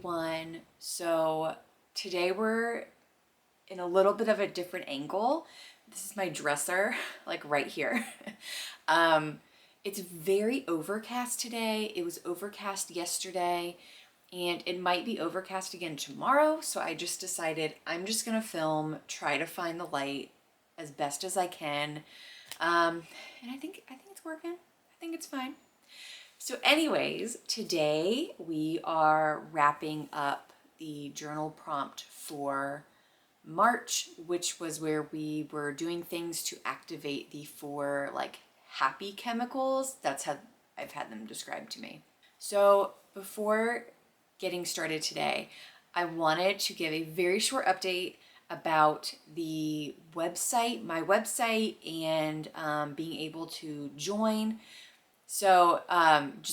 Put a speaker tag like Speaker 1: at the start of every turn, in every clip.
Speaker 1: everyone. So today we're in a little bit of a different angle. This is my dresser, like right here. It's very overcast today. It was overcast yesterday and it might be overcast again tomorrow. So I just decided I'm just gonna film, try to find the light as best as I can. And I think it's working. I think it's fine. So anyways, today we are wrapping up the journal prompt for March, which was where we were doing things to activate the 4 like happy chemicals. That's how I've had them described to me. So before getting started today, I wanted to give a very short update about the website, my website, and being able to join. So I'm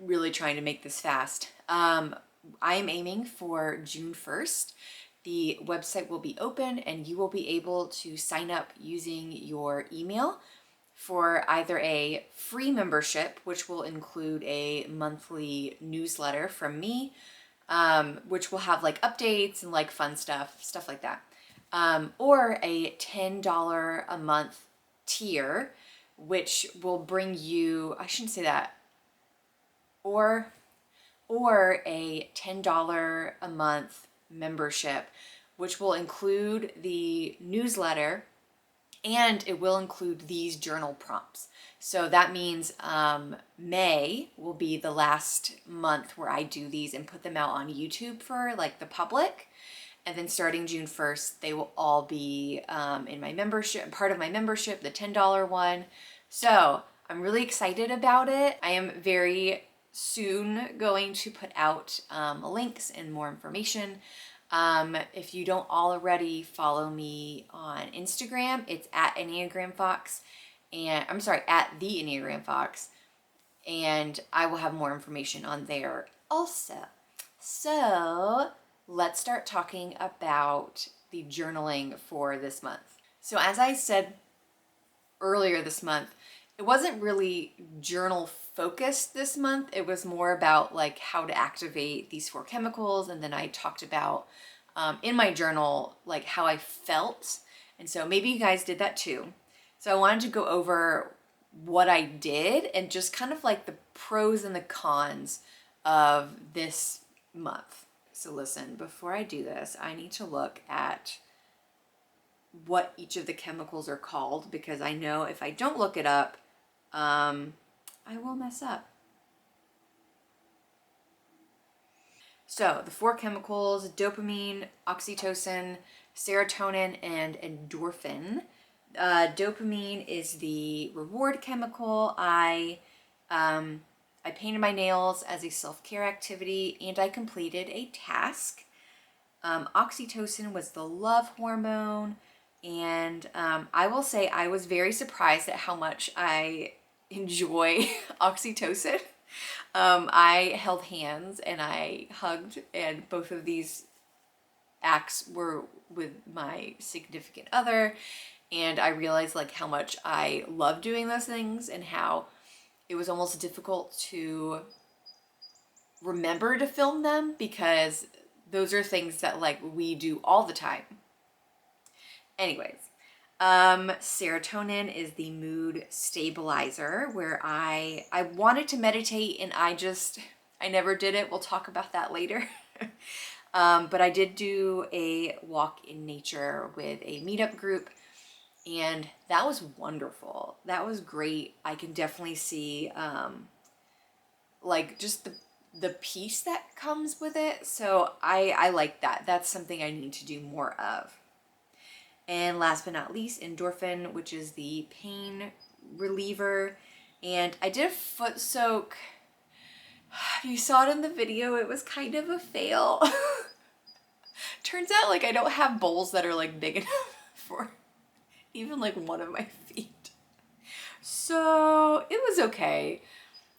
Speaker 1: really trying to make this fast. I am aiming for June 1st. The website will be open and you will be able to sign up using your email for either a free membership, which will include a monthly newsletter from me, which will have like updates and like fun stuff like that, or a $10 a month tier, which will bring you, I shouldn't say that, or a $10 a month membership, which will include the newsletter and it will include these journal prompts. So that means May will be the last month where I do these and put them out on YouTube for like the public. And then starting June 1st, they will all be in my membership, part of my membership, the $10 one. So I'm really excited about it. I am very soon going to put out links and more information. If you don't already follow me on Instagram, it's at Enneagram Fox, and I'm sorry, at the Enneagram Fox, and I will have more information on there also. So let's start talking about the journaling for this month. So as I said earlier this month, it wasn't really journal focused this month. It was more about like how to activate these 4 chemicals. And then I talked about in my journal, like how I felt. And so maybe you guys did that too. So I wanted to go over what I did and just kind of like the pros and the cons of this month. So listen, before I do this, I need to look at what each of the chemicals are called, because I know if I don't look it up, I will mess up. So the 4 chemicals: dopamine, oxytocin, serotonin, and endorphin. Dopamine is the reward chemical. I painted my nails as a self-care activity and I completed a task. Oxytocin was the love hormone, and I will say I was very surprised at how much I enjoy oxytocin. I held hands and I hugged, and both of these acts were with my significant other, and I realized like how much I love doing those things and how it was almost difficult to remember to film them, because those are things that like we do all the time. Anyways, serotonin is the mood stabilizer, where I wanted to meditate and I never did it. We'll talk about that later. But I did do a walk in nature with a meetup group, and that was wonderful. That was great. I can definitely see like just the peace that comes with it. So I like that. That's something I need to do more of. And last but not least, endorphin, which is the pain reliever. And I did a foot soak. You saw it in the video. It was kind of a fail. Turns out like I don't have bowls that are like big enough for even like one of my feet. So it was okay.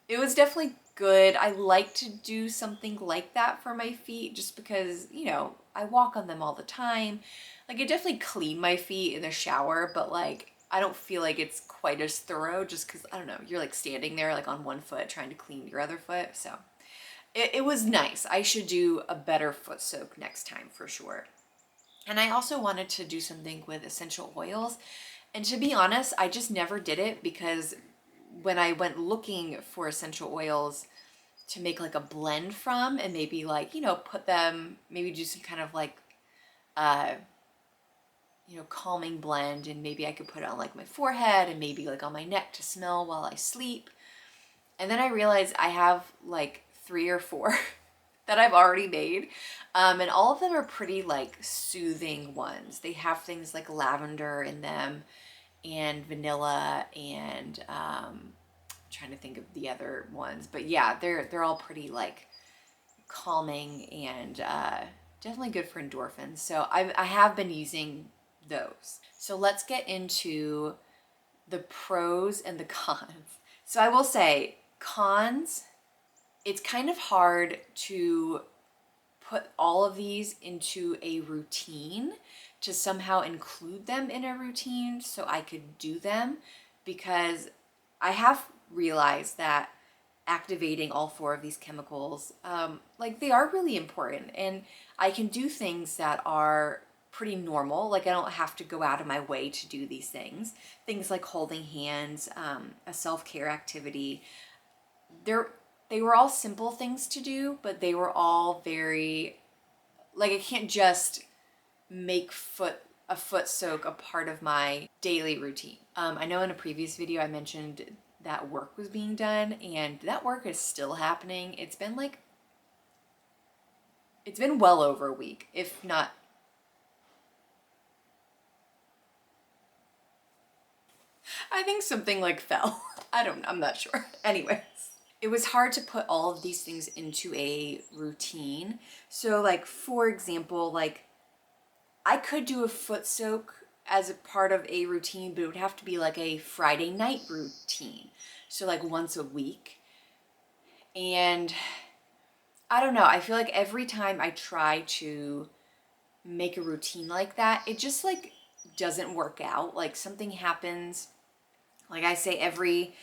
Speaker 1: It was definitely good. I like to do something like that for my feet just because, you know, I walk on them all the time. Like I definitely clean my feet in the shower, but like I don't feel like it's quite as thorough just because, I don't know, you're like standing there like on one foot trying to clean your other foot. So it was nice. I should do a better foot soak next time for sure. And I also wanted to do something with essential oils. And to be honest, I just never did it because when I went looking for essential oils to make like a blend from and maybe like, you know, put them, maybe do some kind of like, uh, you know, calming blend, and maybe I could put it on like my forehead and maybe like on my neck to smell while I sleep. And then I realized I have like 3 or 4 that I've already made. And all of them are pretty like soothing ones. They have things like lavender in them and vanilla and trying to think of the other ones. But yeah, they're all pretty like calming and definitely good for endorphins. So I have been using those. So let's get into the pros and the cons. So I will say cons, it's kind of hard to put all of these into a routine, to somehow include them in a routine so I could do them, because I have realized that activating all 4 of these chemicals, like they are really important, and I can do things that are pretty normal. Like I don't have to go out of my way to do these things like holding hands, a self-care activity. They were all simple things to do, but they were all very, like I can't just make a foot soak a part of my daily routine. I know in a previous video I mentioned that work was being done, and that work is still happening. It's been well over a week, if not. I think something like fell. I'm not sure. Anyways, it was hard to put all of these things into a routine. So like, for example, like I could do a foot soak as a part of a routine, but it would have to be like a Friday night routine. So like once a week. And I don't know, I feel like every time I try to make a routine like that, it just like doesn't work out. Like something happens. Like I say every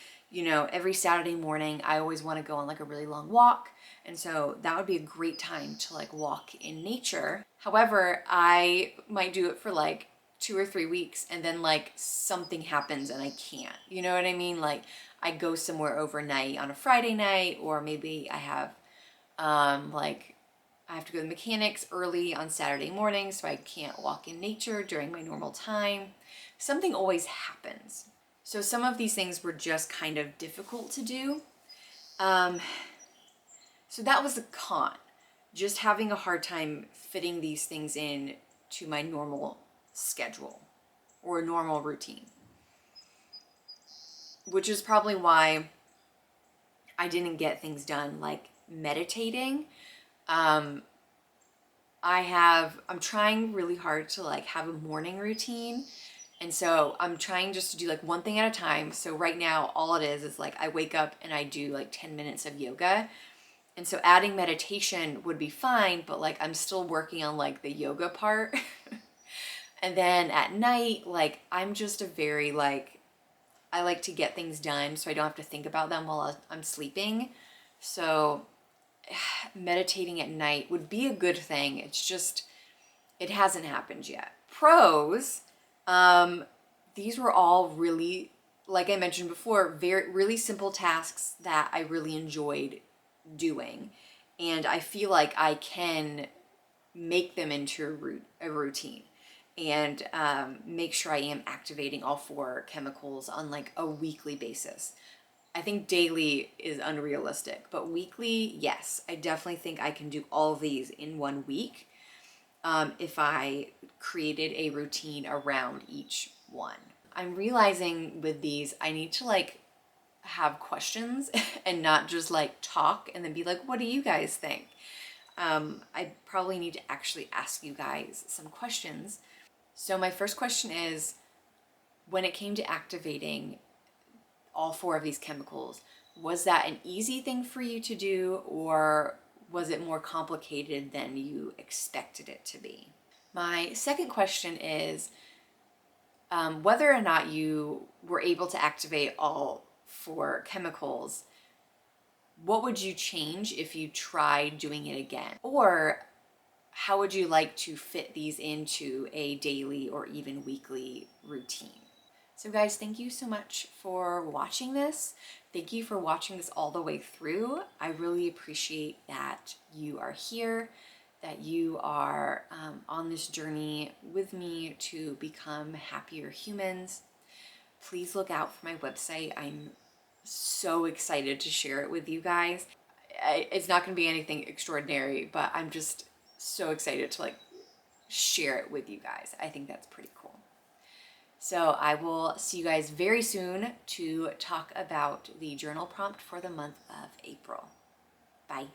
Speaker 1: Saturday morning, I always want to go on like a really long walk. And so that would be a great time to like walk in nature. However, I might do it for like 2 or 3 weeks and then like something happens and I can't. You know what I mean? Like I go somewhere overnight on a Friday night, or maybe I have like I have to go to the mechanics early on Saturday morning, so I can't walk in nature during my normal time. Something always happens. So some of these things were just kind of difficult to do. So that was a con, just having a hard time fitting these things in to my normal schedule or normal routine, which is probably why I didn't get things done like meditating. I'm trying really hard to like have a morning routine. And so I'm trying just to do like one thing at a time. So right now, all it is like I wake up and I do like 10 minutes of yoga. And so adding meditation would be fine, but like I'm still working on like the yoga part. And then at night, like I'm just a very like, I like to get things done so I don't have to think about them while I'm sleeping. So meditating at night would be a good thing. It's just, it hasn't happened yet. Pros, these were all really, like I mentioned before, really simple tasks that I really enjoyed doing. And I feel like I can make them into a routine and make sure I am activating all 4 chemicals on like a weekly basis. I think daily is unrealistic, but weekly, yes, I definitely think I can do all of these in 1 week if I created a routine around each one. I'm realizing with these, I need to like have questions and not just like talk and then be like, what do you guys think? I probably need to actually ask you guys some questions. So my first question is, when it came to activating all 4 of these chemicals, was that an easy thing for you to do, or was it more complicated than you expected it to be? My second question is whether or not you were able to activate all 4 chemicals, what would you change if you tried doing it again? Or how would you like to fit these into a daily or even weekly routine? So guys, thank you so much for watching this. Thank you for watching this all the way through. I really appreciate that you are here, that you are on this journey with me to become happier humans. Please look out for my website. I'm so excited to share it with you guys. It's not going to be anything extraordinary, but I'm just so excited to like share it with you guys. I think that's pretty cool. So I will see you guys very soon to talk about the journal prompt for the month of April. Bye.